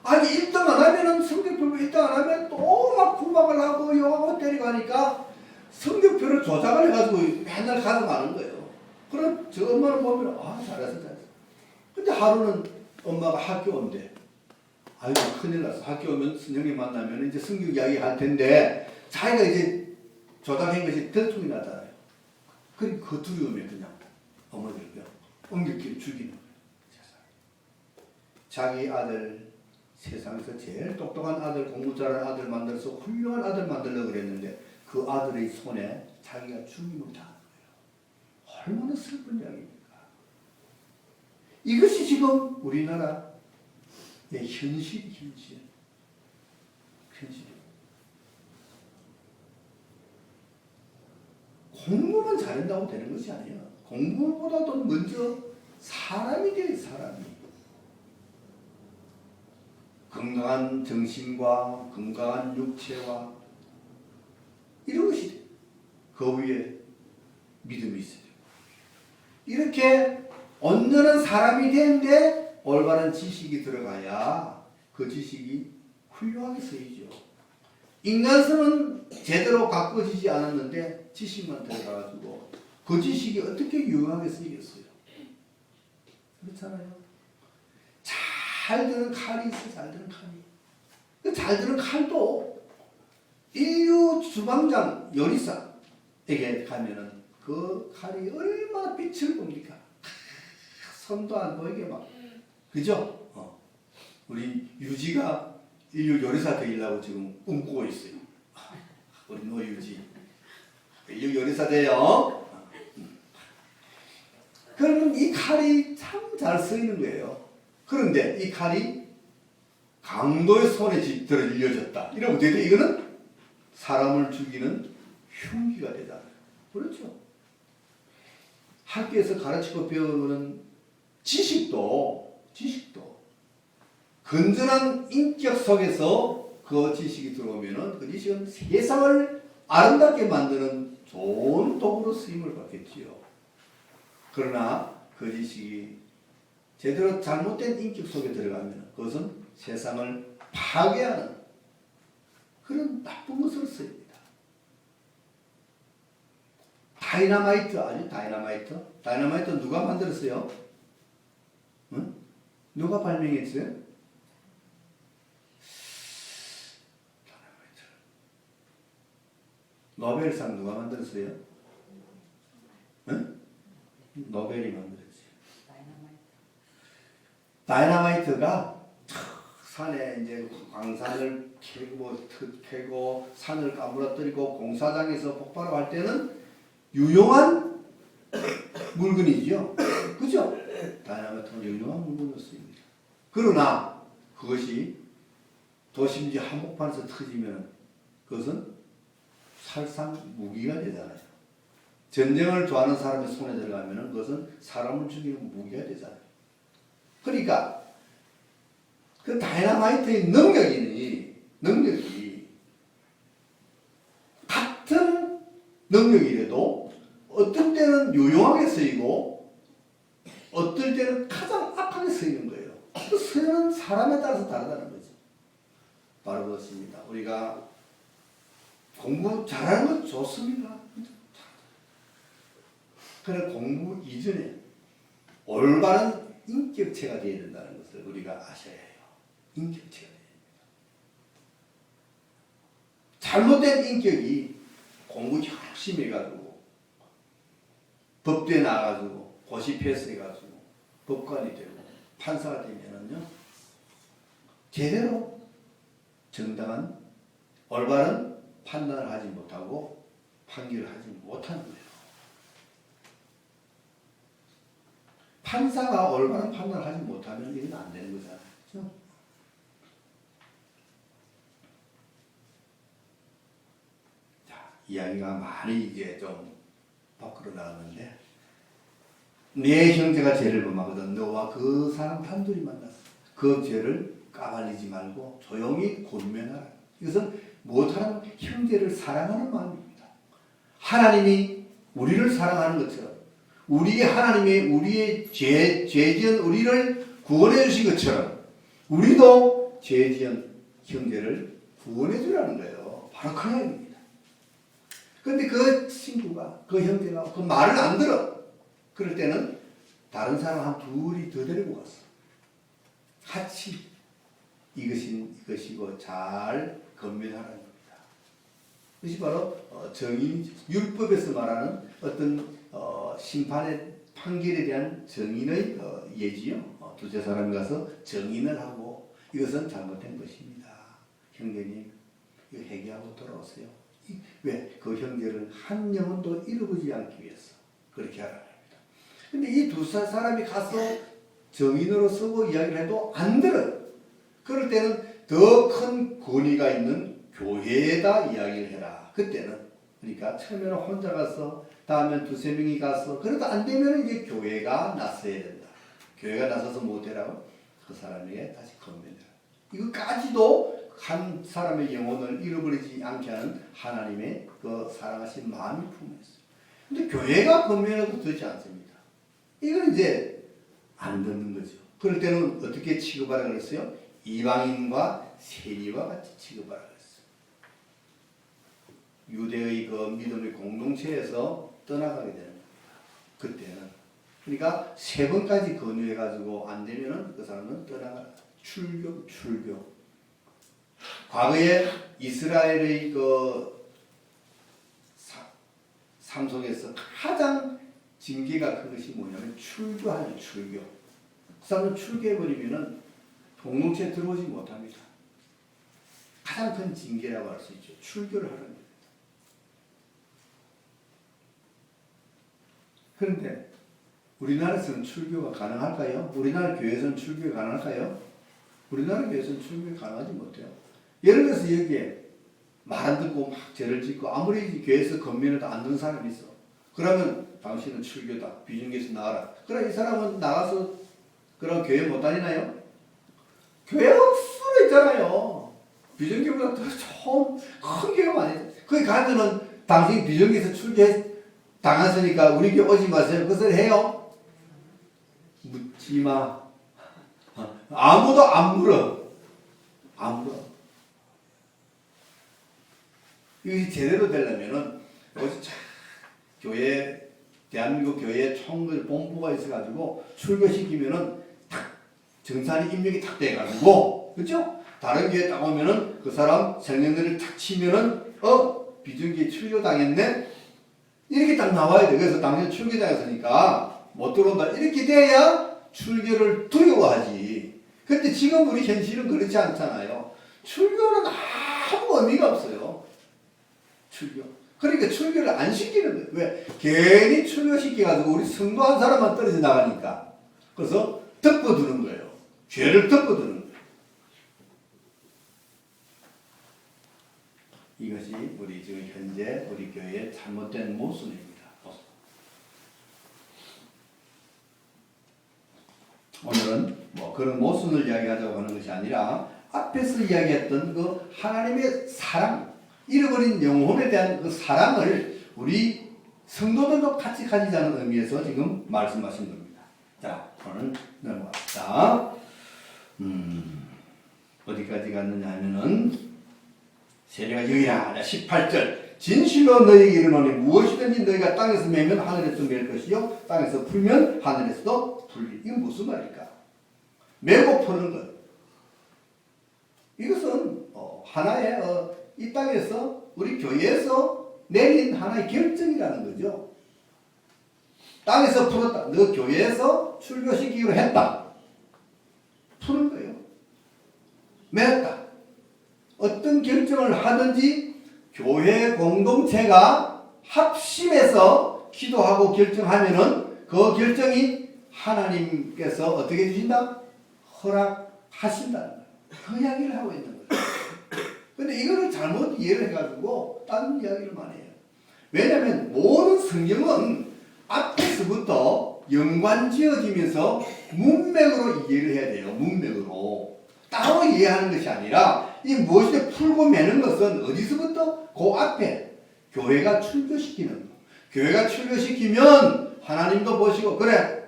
아니 1등 안 하면은 성적표 1등 안 하면 또 막 구박을 하고 욕하고 때리가니까 성적표를 조작을 해가지고 맨날 가져가는 거예요. 그럼 저 엄마는 보면 잘했어. 근데 하루는 엄마가 학교 온대. 아이고 큰일 났어. 학교 오면 선생님 만나면 이제 성적 이야기 할 텐데 자기가 이제 조작한 것이 들통이 나잖아요. 그럼 그 두려움에 그냥 어머니를 엉겹게 죽이는 거예요. 자기 아들 세상에서 제일 똑똑한 아들, 공부 잘하는 아들 만들어서 훌륭한 아들 만들려고 그랬는데 그 아들의 손에 자기가 죽임을 당한 거예요. 얼마나 슬픈 이야기입니까? 이것이 지금 우리나라의 현실. 공부만 잘한다고 되는 것이 아니에요. 공부보다도 먼저 사람이 돼요, 사람이. 건강한 정신과 건강한 육체와 이런 것이 돼요. 그 위에 믿음이 있어요. 이렇게 온전한 사람이 되는데 올바른 지식이 들어가야 그 지식이 훌륭하게 쓰이죠. 인간성은 제대로 가꿔지지 않았는데 지식만 들어가가지고 그 지식이 어떻게 유용하게 쓰이겠어요? 그렇잖아요. 잘 드는 칼이 있어요. 잘 드는 칼이. 잘 드는 칼도 인류 주방장 요리사에게 가면은 그 칼이 얼마나 빛을 봅니까? 손도 안 보이게 막. 그죠? 우리 유지가 인류 요리사 되려고 지금 꿈꾸고 있어요. 우리 노유지. 인류 요리사 돼요. 그러면 이 칼이 참 잘 쓰이는 거예요. 그런데 이 칼이 강도의 손에 들어일려졌다. 이러면 되죠. 이거는 사람을 죽이는 흉기가 되잖아요. 그렇죠? 학교에서 가르치고 배우는 지식도 건전한 인격 속에서 그 지식이 들어오면은 그 지식은 세상을 아름답게 만드는 좋은 도구로 쓰임을 받겠지요. 그러나 그 지식이 제대로 잘못된 인격 속에 들어가면 그것은 세상을 파괴하는 그런 나쁜 것으로 쓰입니다. 다이너마이트 아주 다이너마이트? 다이너마이트 누가 만들었어요? 응? 누가 발명했어요? 다이너마이트. 노벨상 누가 만들었어요? 응? 노벨이 만들었어요. 다이너마이트가 산에 이제 광산을 캐고 산을 까무러뜨리고 공사장에서 폭발을 할 때는 유용한 물건이죠. 그죠? 다이너마이트는 유용한 물건이었습니다. 그러나 그것이 도심지 한복판에서 터지면 그것은 살상 무기가 되잖아요. 전쟁을 좋아하는 사람의 손에 들어가면 그것은 사람을 죽이는 무기가 되잖아요. 그러니까 그 다이너마이트의 능력이 같은 능력이라도 어떤 때는 유용하게 쓰이고 어떨 때는 가장 악하게 쓰이는 거예요. 그 쓰이는 사람에 따라서 다르다는 거죠. 바로 그렇습니다. 우리가 공부 잘하는 건 좋습니다. 그러나 공부 이전에 올바른 인격체가 되어야 된다는 것을 우리가 아셔야 해요. 인격체가 되어야 됩니다. 잘못된 인격이 공부 열심히 해가지고 법대에 나가가지고 고시 패스해가지고 법관이 되고 판사가 되면은요 제대로 정당한 올바른 판단을 하지 못하고 판결을 하지 못하는 거예요. 판사가 올바른 판단을 하지 못하면 이건 안 되는 거잖아요. 그렇죠? 자, 이야기가 많이 이제 좀 밖으로 나왔는데 내 형제가 죄를 범하거든 너와 그 사람 단둘이 만났어. 그 죄를 까발리지 말고 조용히 권면하라. 이것은 못하는 형제를 사랑하는 마음입니다. 하나님이 우리를 사랑하는 것처럼 우리 하나님이 우리의 죄 지은 우리를 구원해 주신 것처럼 우리도 죄 지은 형제를 구원해 주라는 거예요. 바로 그 이야기입니다. 그런데 그 친구가, 그 형제가 그 말을 안 들어. 그럴 때는 다른 사람 한 둘이 더 데리고 갔어. 같이 이것이고 잘 건면하라는 겁니다. 이것이 바로 정인, 율법에서 말하는 어떤 심판의 판결에 대한 정인의 예지요. 두세 사람이 가서 정인을 하고 이것은 잘못된 것입니다. 형제님, 이거 회개하고 돌아오세요. 왜? 그 형제를 한 영혼도 잃어보지 않기 위해서 그렇게 하라는 겁니다. 근데 이 두 사람이 가서 정인으로 서고 이야기를 해도 안 들어요. 그럴 때는 더 큰 권위가 있는 교회에다 이야기를 해라. 그때는. 그러니까 처음에는 혼자 가서 다음엔 두세 명이 가서 그래도 안 되면 이제 교회가 나서야 된다. 교회가 나서서 못해라고 그 사람에게 다시 건면해라. 이거까지도 한 사람의 영혼을 잃어버리지 않게 하는 하나님의 그 사랑하신 마음이 품어있어요. 근데 교회가 건면해도 듣지 않습니다. 이건 이제 안 듣는 거죠. 그럴 때는 어떻게 취급하라 그랬어요? 이방인과 세리와 같이 취급하라 그랬어요. 유대의 그 믿음의 공동체에서 떠나가게 되는 겁니다. 그때는. 그러니까 3번까지 권유해가지고 안 되면은 그 사람은 떠나가라. 출교. 과거에 이스라엘의 그 삶 속에서 가장 징계가 큰 것이 뭐냐면 출교하는 출교. 그 사람은 출교해버리면은 공동체에 들어오지 못합니다. 가장 큰 징계라고 할 수 있죠. 출교를 하는 겁니다. 그런데 우리나라에서는 출교가 가능할까요? 우리나라 교회에서는 출교가 가능할까요? 우리나라 교회에서는 출교가 가능하지 못해요. 예를 들어서 여기에 말 안 듣고 막 죄를 짓고 아무리 교회에서 건면해도 안 듣는 사람이 있어. 그러면 당신은 출교다. 비중교에서 나가라. 그럼 이 사람은 나가서 그런 교회 못 다니나요? 교회가 수로 있잖아요. 비정규보다 더 좋은 큰 교회가 많아요. 거기 가면은 당신 비정규에서 출교 당했으니까 우리 교회 오지 마세요. 그것을 해요? 묻지 마. 아무도 안 물어. 안 물어. 이것이 제대로 되려면은 교회, 대한민국 교회에 총을 본부가 있어가지고 출교시키면은 탁 정산이 입력이 탁 돼가지고, 그렇죠? 다른 교회 딱 오면은 그 사람 생년월일 탁 치면은 비정규 출교당했네. 이렇게 딱 나와야 돼. 그래서 당신 출교당했으니까 못 들어온다. 이렇게 돼야 출교를 두려워하지. 근데 지금 우리 현실은 그렇지 않잖아요. 출교는 아무 의미가 없어요. 출교. 그러니까 출교를 안 시키는 거예요. 왜? 괜히 출교시켜가지고 우리 성도 한 사람만 떨어져 나가니까. 그래서 덮어두는 거예요. 죄를 덮어두는 거예요. 이것이 우리 지금 현재 우리 교회의 잘못된 모순입니다. 오늘은 뭐 그런 모순을 이야기하자고 하는 것이 아니라 앞에서 이야기했던 그 하나님의 사랑, 잃어버린 영혼에 대한 그 사랑을 우리 성도들도 같이 가지자는 의미에서 지금 말씀하신 겁니다. 자, 오늘 넘어갑시다. 어디까지 갔느냐 하면은 세례가 여기야. 18절. 진실로 너희에게 이르노니 무엇이든지 너희가 땅에서 매면 하늘에서 맬 것이요 땅에서 풀면 하늘에서도 풀리. 이건 무슨 말일까? 매고 푸는 것. 이것은 하나의 이 땅에서 우리 교회에서 내린 하나의 결정이라는 거죠. 땅에서 풀었다. 너 교회에서 출교시키기로 했다. 푸는 거예요. 맺었다. 어떤 결정을 하든지 교회 공동체가 합심해서 기도하고 결정하면은 그 결정이 하나님께서 어떻게 해주신다? 허락하신다는 거예요. 그 이야기를 하고 있는 거예요. 근데 이거를 잘못 이해를 해가지고 다른 이야기를 많이 해요. 왜냐하면 모든 성경은 앞에서부터 연관지어지면서 문맥으로 이해를 해야 돼요. 문맥으로. 따로 이해하는 것이 아니라 이 무엇이든 풀고 매는 것은 어디서부터? 그 앞에 교회가 출교시키는 거. 교회가 출교시키면 하나님도 보시고 그래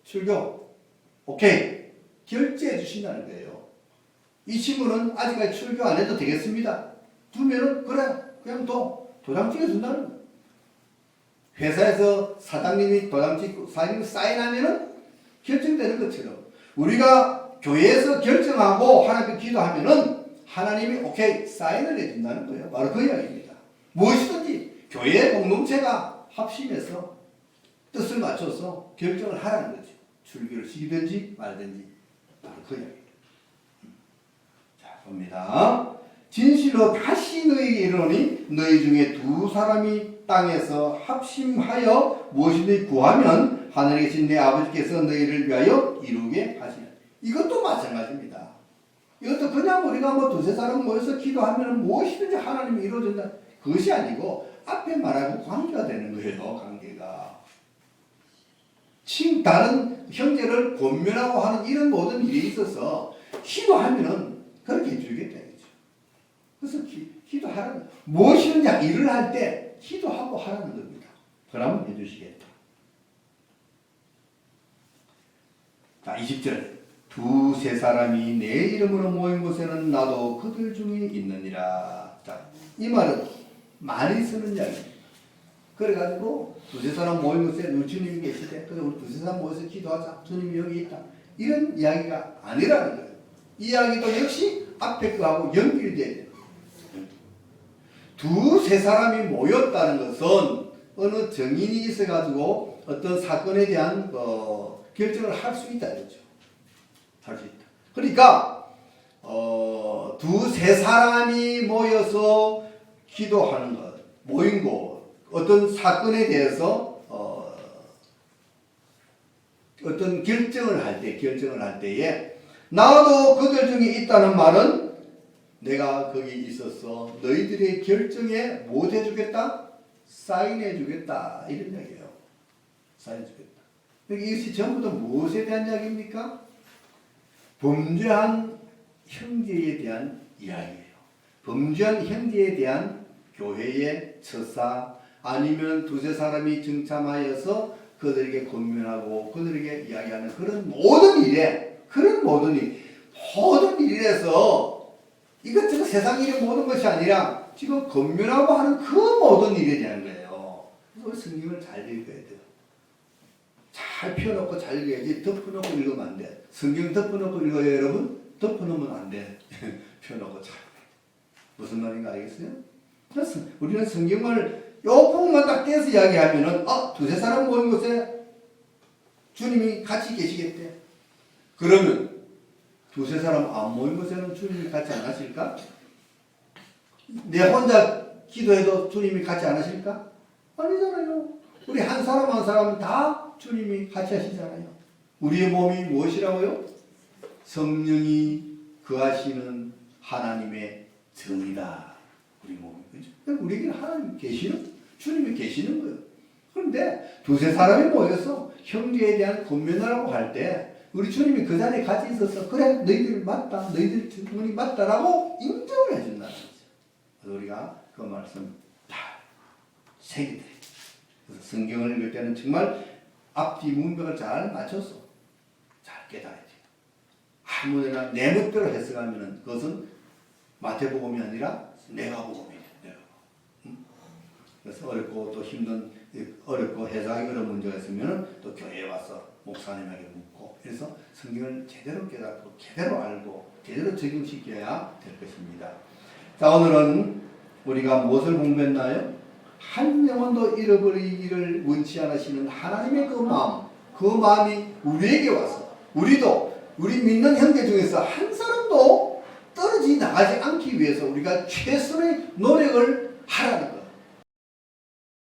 출교 오케이 결제해 주신다는 거예요. 이 친구는 아직까지 출교 안 해도 되겠습니다. 두면은 그래 그냥 도장 찍어준다는 거예요. 회사에서 사장님이 도장 찍고 사장님 사인하면은 결정되는 것처럼 우리가 교회에서 결정하고 하나님께 기도하면은 하나님이 오케이 사인을 해준다는 거예요. 바로 그 이야기입니다. 무엇이든지 교회 공동체가 합심해서 뜻을 맞춰서 결정을 하라는 거죠. 출교를 시키든지 말든지 바로 그 이야기입니다. 자 봅니다. 진실로 다시 너희에게 이르노니 너희 중에 두 사람이 땅에서 합심하여 무엇이든지 구하면 하늘에 계신 내 아버지께서 너희를 위하여 이루게 하시라. 이것도 마찬가지입니다. 이것도 그냥 우리가 뭐 두세 사람 모여서 기도하면 무엇이든지 하나님이 이루어진다. 그것이 아니고 앞에 말하고 관계가 되는 거예요. 관계가. 다른 형제를 권면하고 하는 이런 모든 일이 있어서 기도하면은 그렇게 해주겠다. 그래서 기도하라는 거예요. 무엇이든지 일을 할 때 기도하고 하라는 겁니다. 그러면 해주시겠다. 자, 20절. 두세 사람이 내 이름으로 모인 곳에는 나도 그들 중에 있느니라. 자, 이 말은 많이 쓰는 이야기입니다. 그래가지고 두세 사람 모인 곳에 주님이 계시대. 그래서 우리 두세 사람 모여서 기도하자. 주님이 여기 있다. 이런 이야기가 아니라는 거예요. 이 이야기도 역시 앞에 거하고 연결돼야 돼요. 두세 사람이 모였다는 것은 어느 정인이 있어가지고 어떤 사건에 대한 결정을 할 수 있다. 그렇죠? 할 수 있다. 그러니까 두세 사람이 모여서 기도하는 것, 모인 곳, 어떤 사건에 대해서 어떤 결정을 할 때에 나도 그들 중에 있다는 말은 내가 거기 있어서 너희들의 결정에 못 해주겠다? 사인해주겠다. 이런 이야기예요. 사인해주겠다. 이것이 전부 다 무엇에 대한 이야기입니까? 범죄한 형제에 대한 이야기예요. 범죄한 형제에 대한 교회의 처사 아니면 두세 사람이 정참하여서 그들에게 권면하고 그들에게 이야기하는 그런 모든 일에서 이것저것 세상 일의 모든 것이 아니라 지금 권면하고 하는 그 모든 일에 대한 거예요. 그래서 성경을 잘 읽어야 돼요. 잘 펴놓고 잘 읽어야지 덮어놓고 읽으면 안 돼. 성경 덮어놓고 읽어요 여러분? 덮어놓으면 안 돼. 펴놓고 잘. 무슨 말인가 알겠어요? 그래서 우리는 성경을 요 부분만 딱 떼서 이야기하면은 두세 사람 모인 곳에 주님이 같이 계시겠대. 그러면 두세 사람 안 모인 곳에는 주님이 같이 안 하실까? 내 혼자 기도해도 주님이 같이 안 하실까? 아니잖아요. 우리 한 사람 한 사람은 다 주님이 같이 하시잖아요. 우리의 몸이 무엇이라고요? 성령이 거하시는 하나님의 정이다. 우리 몸이. 그죠? 우리에게 하나님 계시는, 주님이 계시는 거예요. 그런데 두세 사람이 모여서 형제에 대한 권면하라고 할 때 우리 주님이 그 자리에 같이 있어서 그래 너희들 맞다 너희들 주문이 맞다라고 인정을 해준다는 거죠. 그래서 우리가 그 말씀 다 새기돼. 그래서 성경을 읽을 때는 정말 앞뒤 문맥을 잘 맞춰서 잘 깨달아야 돼요. 아무데나 내 멋대로 해석하면 그것은 마태복음이 아니라 내가 복음이에요. 그래서 어렵고 또 힘든 어렵고 해석하기 어려운 문제가 있으면 또 교회에 와서 목사님에게 묻고 그래서 성경을 제대로 깨닫고 제대로 알고 제대로 적용시켜야 될 것입니다. 자, 오늘은 우리가 무엇을 공부했나요? 한 영혼도 잃어버리기를 원치 않으시는 하나님의 그 마음이 우리에게 와서 우리 믿는 형제 중에서 한 사람도 떨어지 나가지 않기 위해서 우리가 최선의 노력을 하라는 거예요.